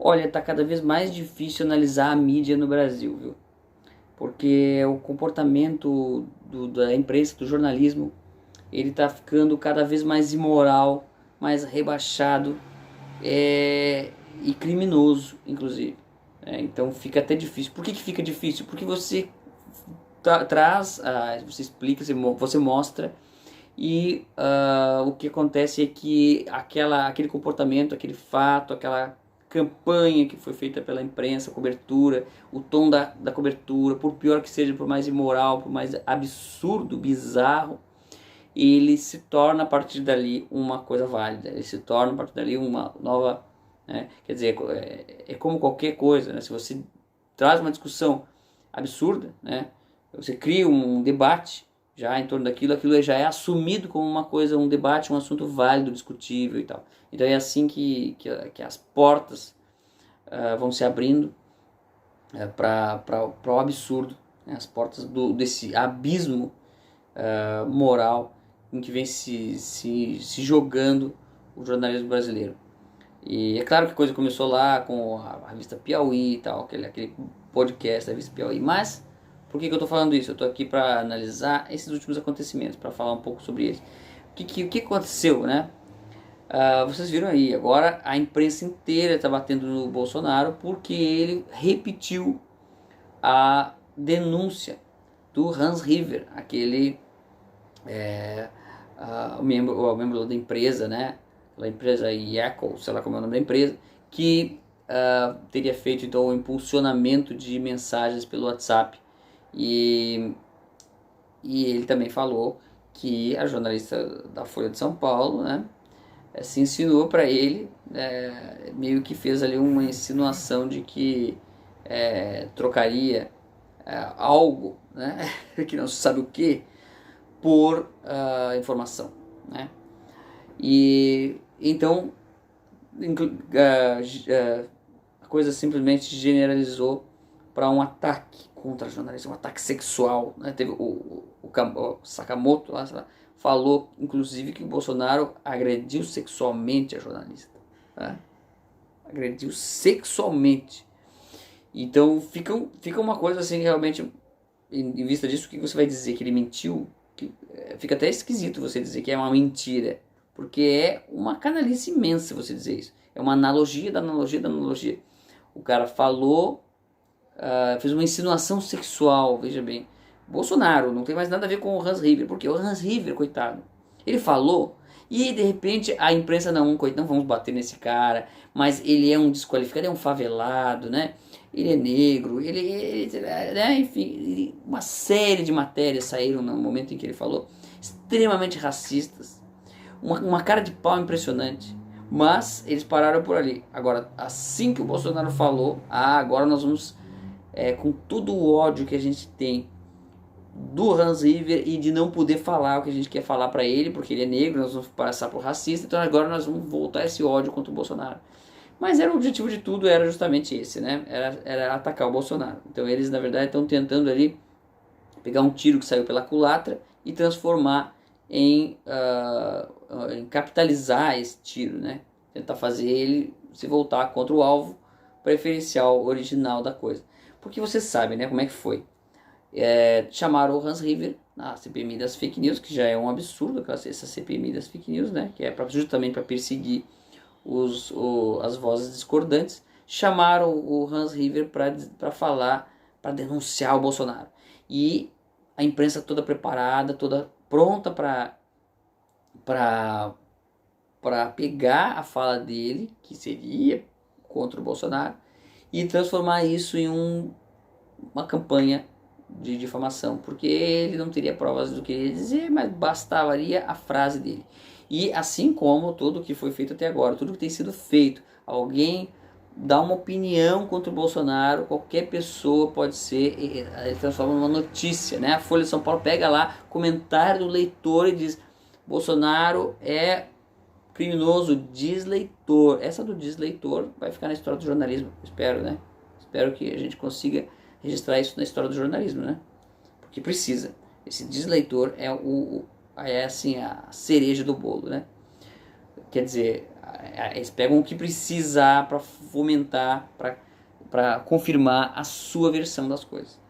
Olha, tá cada vez mais difícil analisar a mídia no Brasil, viu? Porque o comportamento da imprensa, do jornalismo, ele tá ficando cada vez mais imoral, mais rebaixado, e criminoso, inclusive. Então fica até difícil. Por que fica difícil? Porque você traz, você explica, você mostra, e o que acontece é que aquele comportamento, aquele fato, aquela campanha que foi feita pela imprensa, cobertura, o tom da cobertura, por pior que seja, por mais imoral, por mais absurdo, bizarro, ele se torna a partir dali uma coisa válida, ele se torna a partir dali uma nova, né? Quer dizer, é como qualquer coisa, né? Se você traz uma discussão absurda, né? Você cria um debate já em torno daquilo, aquilo já é assumido como uma coisa, um debate, um assunto válido, discutível e tal. Então é assim que as portas vão se abrindo para o absurdo, né? As portas desse abismo moral em que vem se jogando o jornalismo brasileiro. E é claro que a coisa começou lá com a revista Piauí e tal, aquele podcast da revista Piauí, mas por que eu estou falando isso? Eu estou aqui para analisar esses últimos acontecimentos, para falar um pouco sobre eles. O que aconteceu, né? Vocês viram aí, agora a imprensa inteira está batendo no Bolsonaro porque ele repetiu a denúncia do Hans River, aquele o membro da empresa, né? Da empresa Yahoo, sei lá como é o nome da empresa, que teria feito então o impulsionamento de mensagens pelo WhatsApp. E ele também falou que a jornalista da Folha de São Paulo, né, se insinuou para ele, meio que fez ali uma insinuação de que trocaria algo, né, que não se sabe o que, por informação, né? E então a coisa simplesmente generalizou para um ataque contra a jornalista, um ataque sexual, né? Teve o Sakamoto lá, falou inclusive que o Bolsonaro agrediu sexualmente a jornalista, né? Agrediu sexualmente. Então fica uma coisa assim, realmente, em vista disso, o que você vai dizer? Que ele mentiu? Fica até esquisito você dizer que é uma mentira, porque é uma canalice imensa você dizer isso. É uma analogia da analogia da analogia. O cara falou, fez uma insinuação sexual, veja bem. Bolsonaro não tem mais nada a ver com o Hans River, porque o Hans River, coitado, ele falou e de repente a imprensa não, coitado, não vamos bater nesse cara, mas ele é um desqualificado, é um favelado, né? Ele é negro, né? Enfim, uma série de matérias saíram no momento em que ele falou, extremamente racistas, uma cara de pau impressionante, mas eles pararam por ali. Agora, assim que o Bolsonaro falou, agora nós vamos, com todo o ódio que a gente tem do Hans River e de não poder falar o que a gente quer falar para ele, porque ele é negro, nós vamos passar por racista, então agora nós vamos voltar esse ódio contra o Bolsonaro. Mas o objetivo de tudo era justamente esse, né? Era atacar o Bolsonaro. Então eles, na verdade, estão tentando ali pegar um tiro que saiu pela culatra e transformar em capitalizar esse tiro, né? Tentar fazer ele se voltar contra o alvo preferencial original da coisa. Porque você sabe, né, como é que foi. Chamaram o Hans River na CPMI das fake news, que já é um absurdo essa CPMI das fake news, né? Que é justamente para perseguir as vozes discordantes. Chamaram o Hans River para falar, para denunciar o Bolsonaro. E a imprensa toda preparada, toda pronta para pegar a fala dele, que seria contra o Bolsonaro, e transformar isso em uma campanha de difamação, porque ele não teria provas do que ele ia dizer, mas bastaria a frase dele. E assim como tudo que foi feito até agora, tudo que tem sido feito, alguém dá uma opinião contra o Bolsonaro, qualquer pessoa pode ser, ele transforma numa notícia, né? A Folha de São Paulo pega lá, comentário do leitor e diz: Bolsonaro é criminoso, diz leitor. Essa do diz leitor vai ficar na história do jornalismo, espero, né? Espero que a gente consiga registrar isso na história do jornalismo, né? Porque precisa. Esse diz leitor é assim a cereja do bolo, né? Quer dizer, Eles pegam o que precisar para fomentar, para confirmar a sua versão das coisas.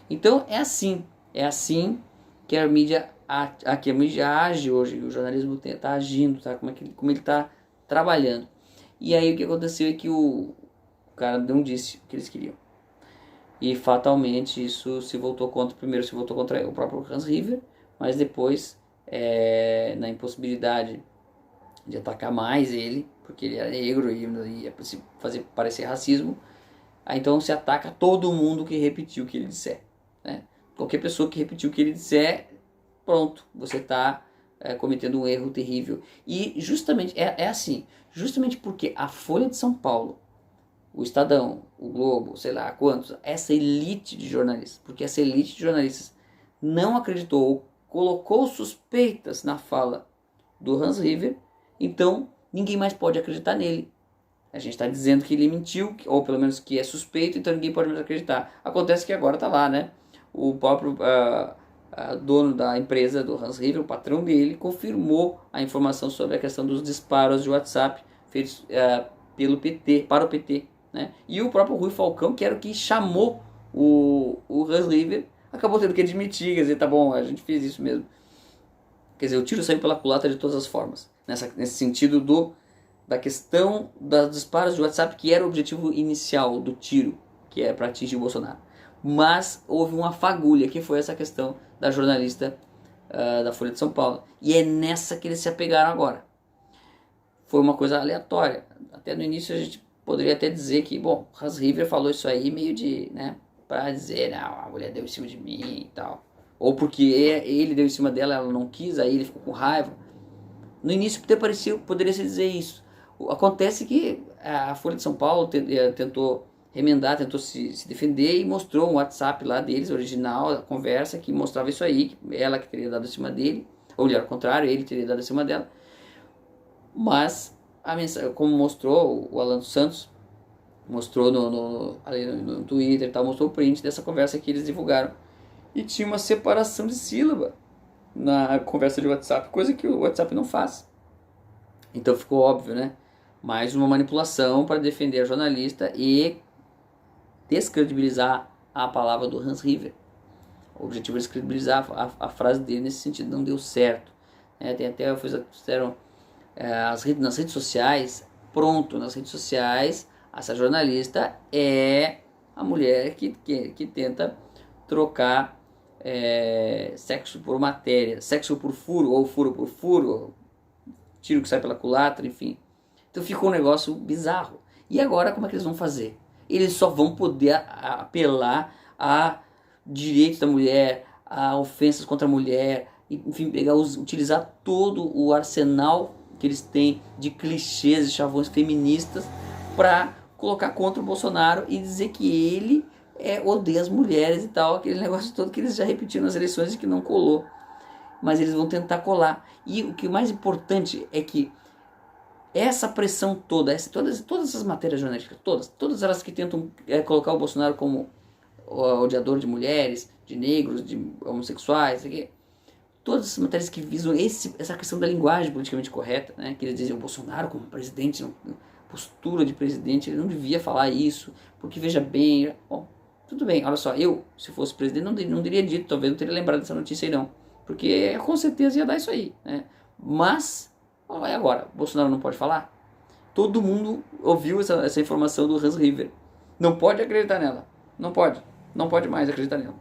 Então é assim que a mídia age hoje, o jornalismo está agindo, tá? Como ele está trabalhando. E aí o que aconteceu é que o cara não disse o que eles queriam. E fatalmente isso se voltou contra, primeiro se voltou contra o próprio Hans River, mas depois, na impossibilidade de atacar mais ele, porque ele era negro e ia fazer parecer racismo, aí então se ataca todo mundo que repetiu o que ele disser, né? Qualquer pessoa que repetiu o que ele disser, pronto, você está cometendo um erro terrível. E justamente, assim, justamente porque a Folha de São Paulo, o Estadão, o Globo, sei lá quantos, essa elite de jornalistas, porque essa elite de jornalistas não acreditou ou colocou suspeitas na fala do Hans River, então ninguém mais pode acreditar nele. A gente está dizendo que ele mentiu, ou pelo menos que é suspeito, então ninguém pode mais acreditar. Acontece que agora está lá, né? O próprio dono da empresa do Hans River, o patrão dele, confirmou a informação sobre a questão dos disparos de WhatsApp feitos pelo PT, para o PT. Né? E o próprio Rui Falcão, que era o que chamou o Hans River, acabou tendo que admitir, quer dizer, tá bom, a gente fez isso mesmo. Quer dizer, o tiro saiu pela culatra de todas as formas. Nesse sentido da questão dos disparos de WhatsApp, que era o objetivo inicial do tiro, que é para atingir o Bolsonaro. Mas houve uma fagulha, que foi essa questão da jornalista da Folha de São Paulo. E é nessa que eles se apegaram agora. Foi uma coisa aleatória. Até no início a gente poderia até dizer que, bom, Hans River falou isso aí meio de, né, pra dizer, não, a mulher deu em cima de mim e tal. Ou porque ele deu em cima dela, ela não quis, aí ele ficou com raiva. No início até poderia se dizer isso. Acontece que a Folha de São Paulo tentou remendar, tentou se defender e mostrou um WhatsApp lá deles, original, a conversa, que mostrava isso aí, que ela que teria dado em cima dele, ou melhor, ao contrário, ele teria dado em cima dela. Mas a mensagem, como mostrou o Alan dos Santos, mostrou ali no Twitter, tal, mostrou o print dessa conversa que eles divulgaram. E tinha uma separação de sílaba na conversa de WhatsApp, coisa que o WhatsApp não faz. Então ficou óbvio, né? Mais uma manipulação para defender a jornalista e descredibilizar a palavra do Hans River. O objetivo é descredibilizar a frase dele nesse sentido, não deu certo. Tem até, fizeram nas redes sociais, pronto, nas redes sociais, essa jornalista é a mulher que tenta trocar sexo por matéria, sexo por furo, ou furo por furo, tiro que sai pela culatra, enfim. Então ficou um negócio bizarro. E agora como é que eles vão fazer? Eles só vão poder apelar a direitos da mulher, a ofensas contra a mulher, enfim, utilizar todo o arsenal que eles têm de clichês e chavões feministas para colocar contra o Bolsonaro e dizer que ele odeia as mulheres e tal, aquele negócio todo que eles já repetiram nas eleições e que não colou. Mas eles vão tentar colar. E o que é mais importante é que essa pressão toda, todas essas matérias jornalísticas, todas elas que tentam colocar o Bolsonaro como odiador de mulheres, de negros, de homossexuais, todas essas matérias que visam essa questão da linguagem politicamente correta, né? Que eles dizem o Bolsonaro como presidente, postura de presidente, ele não devia falar isso, porque veja bem, bom, tudo bem, olha só, eu, se fosse presidente, não teria dito, talvez não teria lembrado dessa notícia aí não, porque com certeza ia dar isso aí, né? Mas, vai agora, Bolsonaro não pode falar? Todo mundo ouviu essa informação do Hans River, não pode acreditar nela, não pode mais acreditar nela.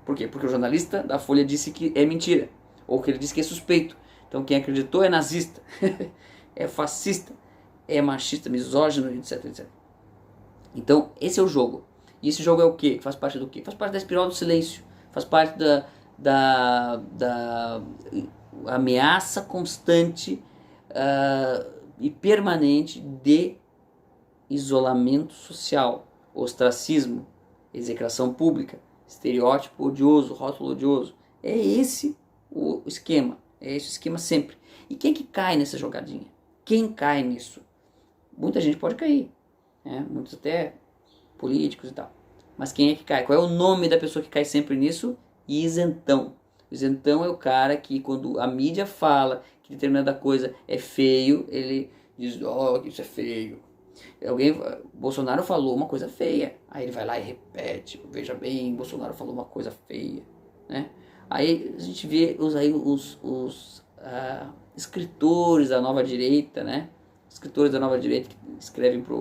Por quê? Porque o jornalista da Folha disse que é mentira, ou que ele disse que é suspeito. Então quem acreditou é nazista, é fascista, é machista, misógino, etc, etc. Então esse é o jogo. E esse jogo é o quê? Faz parte do quê? Faz parte da espiral do silêncio, faz parte da ameaça constante e permanente de isolamento social, ostracismo, execração pública, estereótipo odioso, rótulo odioso. É esse o esquema. É esse o esquema sempre. E quem que cai nessa jogadinha? Quem cai nisso? Muita gente pode cair. Muitos até políticos e tal. Mas quem é que cai? Qual é o nome da pessoa que cai sempre nisso? Isentão. Isentão é o cara que quando a mídia fala que determinada coisa é feio, ele diz, ó, isso é feio. Alguém, Bolsonaro falou uma coisa feia, aí ele vai lá e repete, veja bem, Bolsonaro falou uma coisa feia, né? Aí a gente vê os escritores da nova direita, né? Escritores da nova direita que escrevem para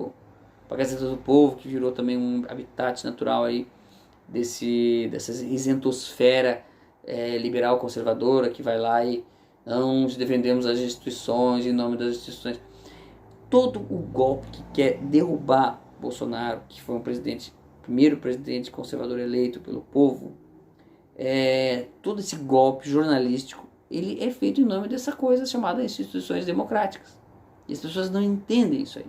a Gazeta do Povo, que virou também um habitat natural aí dessa isentosfera liberal conservadora, que vai lá e não defendemos as instituições em nome das instituições. Todo o golpe que quer derrubar Bolsonaro, que foi primeiro presidente conservador eleito pelo povo, todo esse golpe jornalístico, ele é feito em nome dessa coisa chamada instituições democráticas. E as pessoas não entendem isso aí.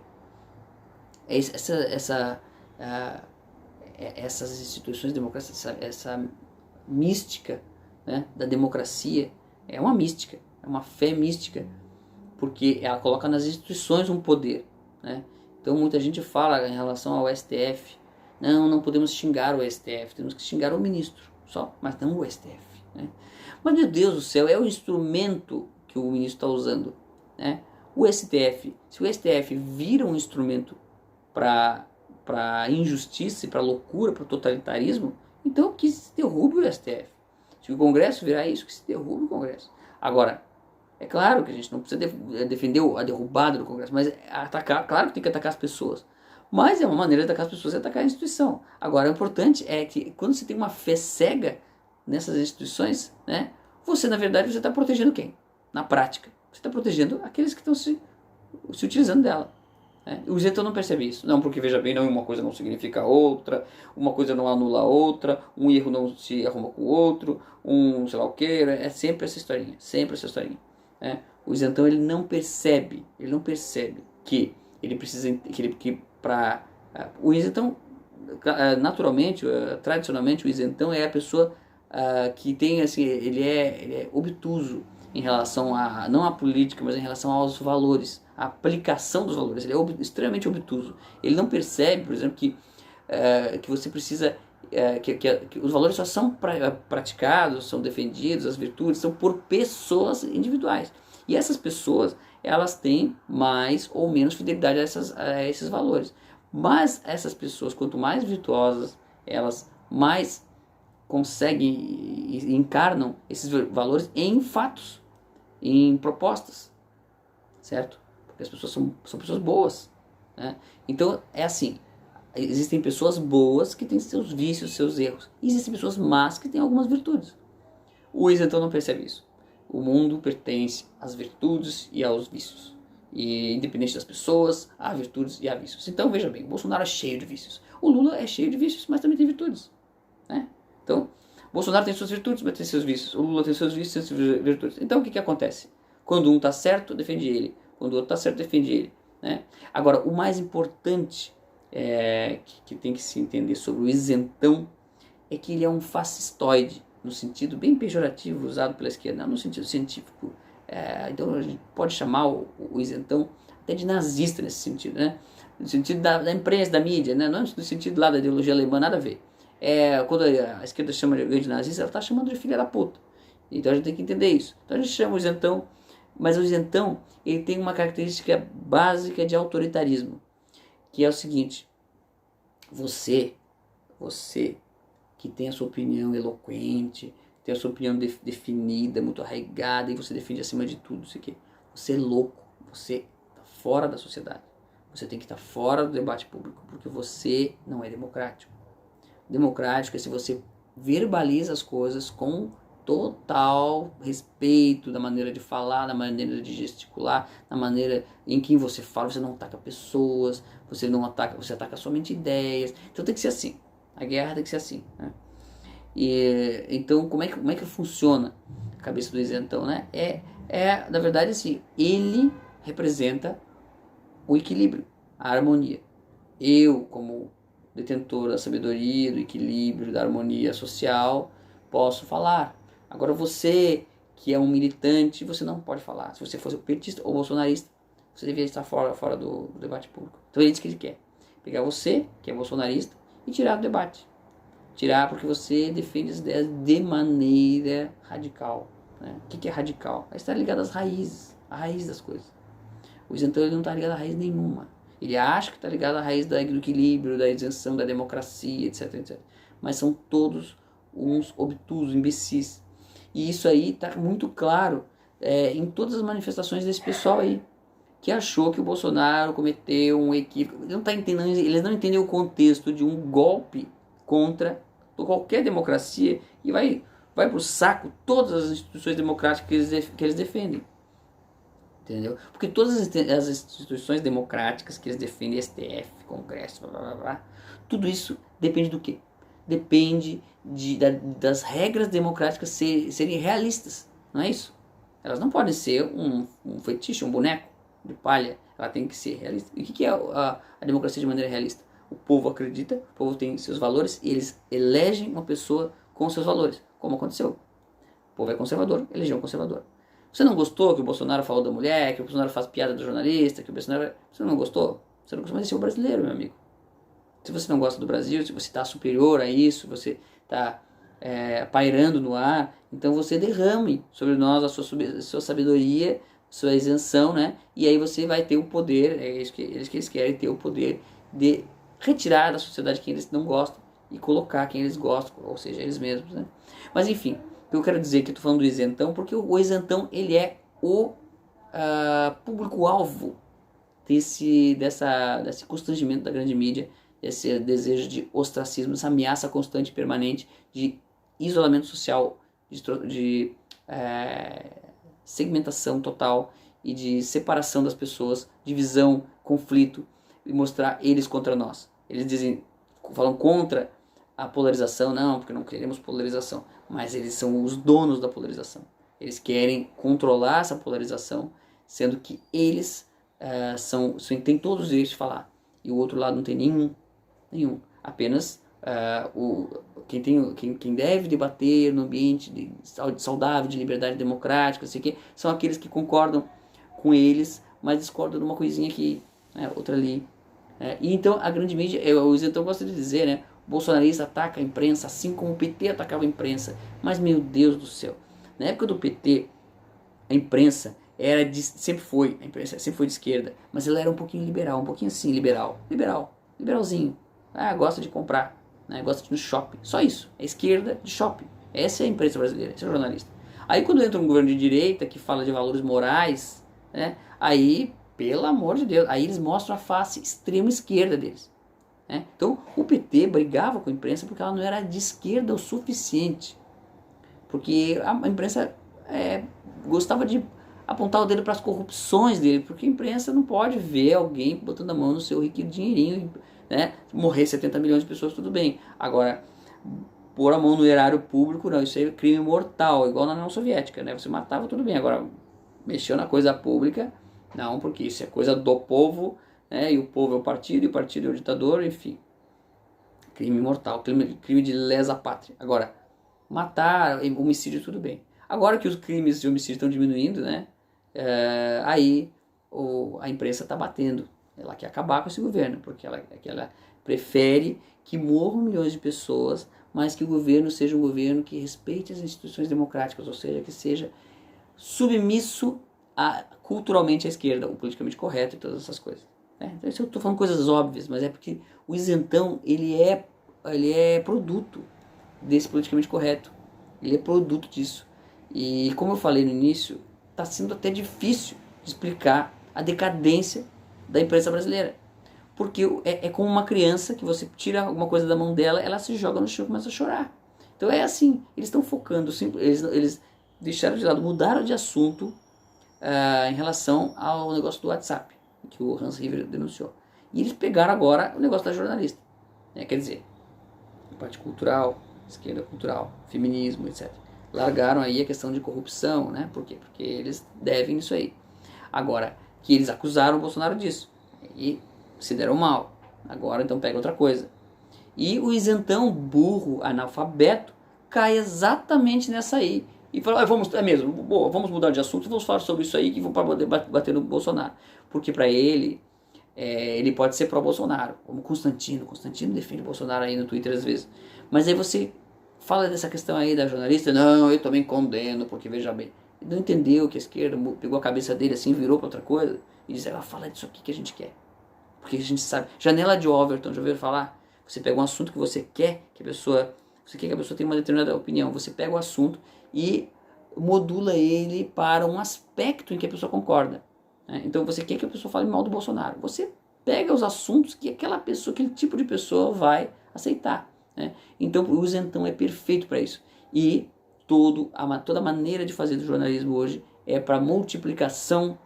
Essas instituições democráticas, essa mística, né, da democracia, é uma mística, é uma fé mística, porque ela coloca nas instituições um poder, né? Então muita gente fala em relação ao STF, não podemos xingar o STF, temos que xingar o ministro só, mas não o STF, né? Mas meu Deus do céu, é o instrumento que o ministro está usando, né? O STF, se o STF vira um instrumento para injustiça, para loucura, para totalitarismo, então que se derrube o STF. Se o Congresso virar isso, que se derrube o Congresso. Agora, é claro que a gente não precisa defender a derrubada do Congresso, mas claro que tem que atacar as pessoas. Mas é uma maneira de atacar as pessoas, é atacar a instituição. Agora, o importante é que quando você tem uma fé cega nessas instituições, né, você, na verdade, você está protegendo quem? Na prática. Você está protegendo aqueles que estão se utilizando dela. O isentão não percebe isso. Não, porque veja bem, não, uma coisa não significa outra, uma coisa não anula a outra, um erro não se arruma com o outro, sei lá o que, é sempre essa historinha, sempre essa historinha. O isentão, ele não percebe que ele precisa, o isentão, naturalmente, tradicionalmente, o isentão é a pessoa que tem, assim, ele é obtuso em relação não à política, mas em relação aos valores, a aplicação dos valores. Ele é extremamente obtuso. Ele não percebe, por exemplo, que você precisa, que os valores só são praticados, são defendidos, as virtudes são por pessoas individuais. E essas pessoas, elas têm mais ou menos fidelidade a esses valores. Mas essas pessoas, quanto mais virtuosas, elas mais conseguem e encarnam esses valores em fatos, em propostas, certo? Porque as pessoas são pessoas boas, né? Então é assim, existem pessoas boas que têm seus vícios, seus erros, e existem pessoas más que têm algumas virtudes. O isentão não percebe isso. O mundo pertence às virtudes e aos vícios, e independente das pessoas, há virtudes e há vícios. Então veja bem, o Bolsonaro é cheio de vícios, o Lula é cheio de vícios, mas também tem virtudes, né? Então, Bolsonaro tem suas virtudes, mas tem seus vícios. O Lula tem seus vícios e suas virtudes. Então, o que acontece? Quando um está certo, defende ele. Quando o outro está certo, defende ele, né? Agora, o mais importante que tem que se entender sobre o isentão é que ele é um fascistoide, no sentido bem pejorativo usado pela esquerda, não no sentido científico. Então, a gente pode chamar o isentão até de nazista nesse sentido, né? No sentido da imprensa, da mídia, né? Não no sentido lá da ideologia alemã, nada a ver. Quando a esquerda chama de nazista, ela está chamando de filha da puta. Então a gente tem que entender isso. Então a gente chama o isentão, mas o isentão, ele tem uma característica básica de autoritarismo, que é o seguinte: você que tem a sua opinião eloquente, tem a sua opinião definida, muito arraigada, e você defende acima de tudo isso aqui, você é louco, você está fora da sociedade, você tem que estar fora do debate público, porque você não é democrático. Democrático é se você verbaliza as coisas com total respeito da maneira de falar, da maneira de gesticular, da maneira em que você fala. Você não ataca pessoas, você ataca somente ideias. Então tem que ser assim. A guerra tem que ser assim, né? Então como é que funciona a cabeça do isentão, né? Na verdade, assim, ele representa o equilíbrio, a harmonia. Eu, como detentor da sabedoria, do equilíbrio, da harmonia social, posso falar. Agora você, que é um militante, você não pode falar. Se você fosse petista ou bolsonarista, você deveria estar fora do debate público. Então é isso que ele quer. Pegar você, que é bolsonarista, e tirar do debate. Tirar porque você defende as ideias de maneira radical, né? O que é radical? É estar ligado às raízes, à raiz das coisas. O isentão ele não está ligado a raiz nenhuma. Ele acha que está ligado à raiz do equilíbrio, da isenção, da democracia, etc, etc. Mas são todos uns obtusos, imbecis. E isso aí está muito claro em todas as manifestações desse pessoal aí, que achou que o Bolsonaro cometeu um equívoco. Eles não entendem o contexto de um golpe contra qualquer democracia e vai para o saco todas as instituições democráticas que eles defendem. Entendeu? Porque todas as instituições democráticas que eles defendem, STF, Congresso, blá, blá, blá, tudo isso depende do quê? Depende das regras democráticas serem realistas, não é isso? Elas não podem ser um fetiche, um boneco de palha, ela tem que ser realista. E o que é a democracia de maneira realista? O povo acredita, o povo tem seus valores e eles elegem uma pessoa com seus valores, como aconteceu. O povo é conservador, elegeu um conservador. Você não gostou que o Bolsonaro falou da mulher, que o Bolsonaro faz piada do jornalista, que o Bolsonaro... Você não gostou? Você não gostou, mas esse é o brasileiro, meu amigo. Se você não gosta do Brasil, se você está superior a isso, você está pairando no ar, então você derrame sobre nós a sua sabedoria, sua isenção, né? E aí você vai ter o poder, é isso que eles querem, ter o poder de retirar da sociedade quem eles não gostam e colocar quem eles gostam, ou seja, eles mesmos, né? Mas enfim, eu quero dizer que eu estou falando do isentão, porque o isentão ele é o público-alvo desse constrangimento da grande mídia, esse desejo de ostracismo, essa ameaça constante e permanente de isolamento social, de segmentação total e de separação das pessoas, divisão, conflito, e mostrar eles contra nós. Eles falam contra a polarização, não, porque não queremos polarização, mas eles são os donos da polarização. Eles querem controlar essa polarização, sendo que eles têm todos os direitos de falar, e o outro lado não tem nenhum. Apenas quem deve debater no ambiente saudável, de liberdade democrática, assim, são aqueles que concordam com eles, mas discordam de uma coisinha aqui, outra ali. E então a grande mídia, o isentão gosta de dizer, né? O bolsonarista ataca a imprensa assim como o PT atacava a imprensa. Mas meu Deus do céu, na época do PT, a imprensa sempre foi de esquerda, mas ela era um pouquinho liberal, um pouquinho assim, liberalzinho. Gosta de comprar, né? Gosta de ir no shopping, só isso, é esquerda de shopping. Essa é a imprensa brasileira, esse é o jornalista. Aí quando entra um governo de direita que fala de valores morais, né? Aí, pelo amor de Deus, aí eles mostram a face extrema esquerda deles. Então o PT brigava com a imprensa porque ela não era de esquerda o suficiente, porque a imprensa gostava de apontar o dedo para as corrupções dele, porque a imprensa não pode ver alguém botando a mão no seu rico dinheirinho, né? Morrer 70 milhões de pessoas, tudo bem. Agora, pôr a mão no erário público, não, isso aí é crime mortal, igual na União Soviética, né? Você matava, tudo bem. Agora, mexeu na coisa pública, não, porque isso é coisa do povo, né? E o povo é o partido, e o partido é o ditador, enfim. Crime mortal, crime de lesa pátria. Agora, matar, homicídio, tudo bem. Agora que os crimes de homicídio estão diminuindo, né? Aí a imprensa está batendo. Ela quer acabar com esse governo, porque ela prefere que morram milhões de pessoas, mas que o governo seja um governo que respeite as instituições democráticas, ou seja, que seja submisso culturalmente à esquerda, o politicamente correto e todas essas coisas. Então, eu estou falando coisas óbvias, mas é porque o isentão ele é produto desse politicamente correto. Ele é produto disso. E como eu falei no início, está sendo até difícil de explicar a decadência da imprensa brasileira. Porque é como uma criança que você tira alguma coisa da mão dela, ela se joga no chão e começa a chorar. Então é assim, eles estão focando, eles deixaram de lado, mudaram de assunto em relação ao negócio do WhatsApp, que o Hans River denunciou. E eles pegaram agora o negócio da jornalista. Quer dizer, parte cultural, esquerda cultural, feminismo, etc. Largaram aí a questão de corrupção, né? Por quê? Porque eles devem isso aí. Agora, que eles acusaram o Bolsonaro disso. E se deram mal. Agora, então, pega outra coisa. E o isentão, burro, analfabeto, cai exatamente nessa aí. E fala, vamos mudar de assunto e vamos falar sobre isso aí que vão poder bater no Bolsonaro. Porque para ele pode ser pró-Bolsonaro. Como Constantino defende o Bolsonaro aí no Twitter às vezes. Mas aí você fala dessa questão aí da jornalista, não, eu também condeno, porque veja bem, não entendeu que a esquerda pegou a cabeça dele assim, virou para outra coisa e disse, fala disso aqui que a gente quer. Porque a gente sabe. Janela de Overton, já ouviram falar? Você pega um assunto que você quer que a pessoa... Você quer que a pessoa tenha uma determinada opinião. Você pega o assunto e modula ele para um aspecto em que a pessoa concorda. Né? Então você quer que a pessoa fale mal do Bolsonaro. Você pega os assuntos que aquela pessoa, aquele tipo de pessoa vai aceitar. Né? Então o isentão é perfeito para isso. E toda maneira de fazer do jornalismo hoje é para multiplicação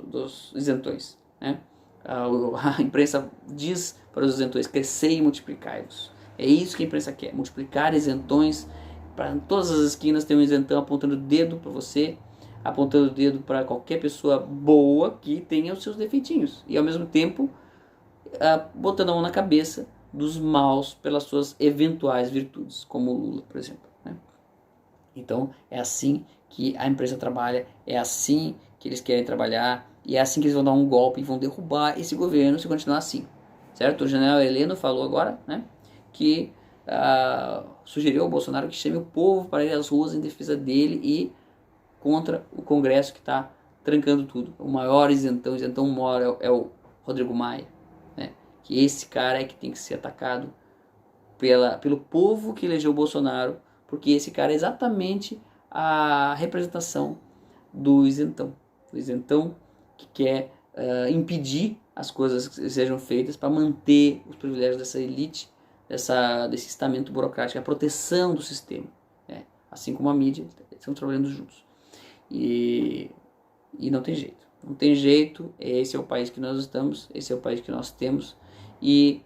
dos isentões. Né? A imprensa diz para os isentões, crescei e multiplicai-vos. É isso que a imprensa quer, multiplicar isentões. Para todas as esquinas tem um isentão apontando o dedo para você, apontando o dedo para qualquer pessoa boa que tenha os seus defeitinhos. E ao mesmo tempo, botando a mão na cabeça dos maus pelas suas eventuais virtudes, como o Lula, por exemplo. Né? Então, é assim que a imprensa trabalha, é assim que eles querem trabalhar, e é assim que eles vão dar um golpe e vão derrubar esse governo se continuar assim. Certo? O general Heleno falou agora, né, que sugeriu ao Bolsonaro que chame o povo para ir às ruas em defesa dele e contra o Congresso que está trancando tudo. O maior isentão maior é o Rodrigo Maia, né? Que esse cara é que tem que ser atacado pelo povo que elegeu o Bolsonaro, porque esse cara é exatamente a representação do isentão. O isentão que quer impedir as coisas que sejam feitas para manter os privilégios dessa elite, desse estamento burocrático, a proteção do sistema. Né? Assim como a mídia, estão trabalhando juntos. E não tem jeito. Não tem jeito, esse é o país que nós estamos, esse é o país que nós temos, e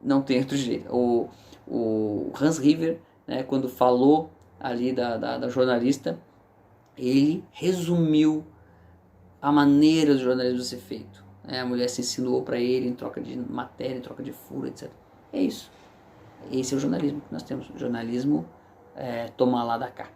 não tem outro jeito. O Hans River, né, quando falou ali da jornalista, ele resumiu a maneira do jornalismo ser feito. Né? A mulher se insinuou para ele em troca de matéria, em troca de furo, etc. É isso. Esse é o jornalismo que nós temos. O jornalismo toma lá da cá.